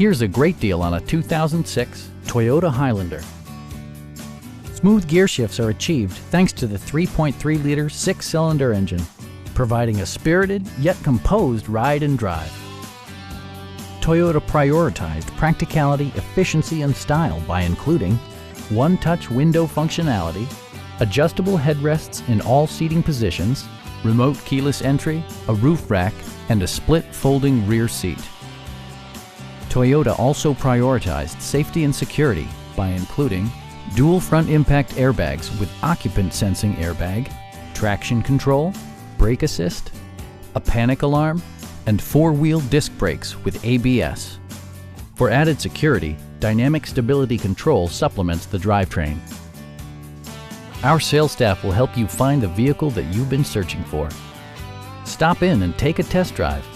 Here's a great deal on a 2006 Toyota Highlander. Smooth gear shifts are achieved thanks to the 3.3-liter six-cylinder engine, providing a spirited yet composed ride and drive. Toyota prioritized practicality, efficiency, and style by including one-touch window functionality, adjustable headrests in all seating positions, remote keyless entry, a roof rack, and a split folding rear seat. Toyota also prioritized safety and security by including dual front impact airbags with occupant sensing airbag, traction control, brake assist, a panic alarm, and four-wheel disc brakes with ABS. For added security, dynamic stability control supplements the drivetrain. Our sales staff will help you find the vehicle that you've been searching for. Stop in and take a test drive.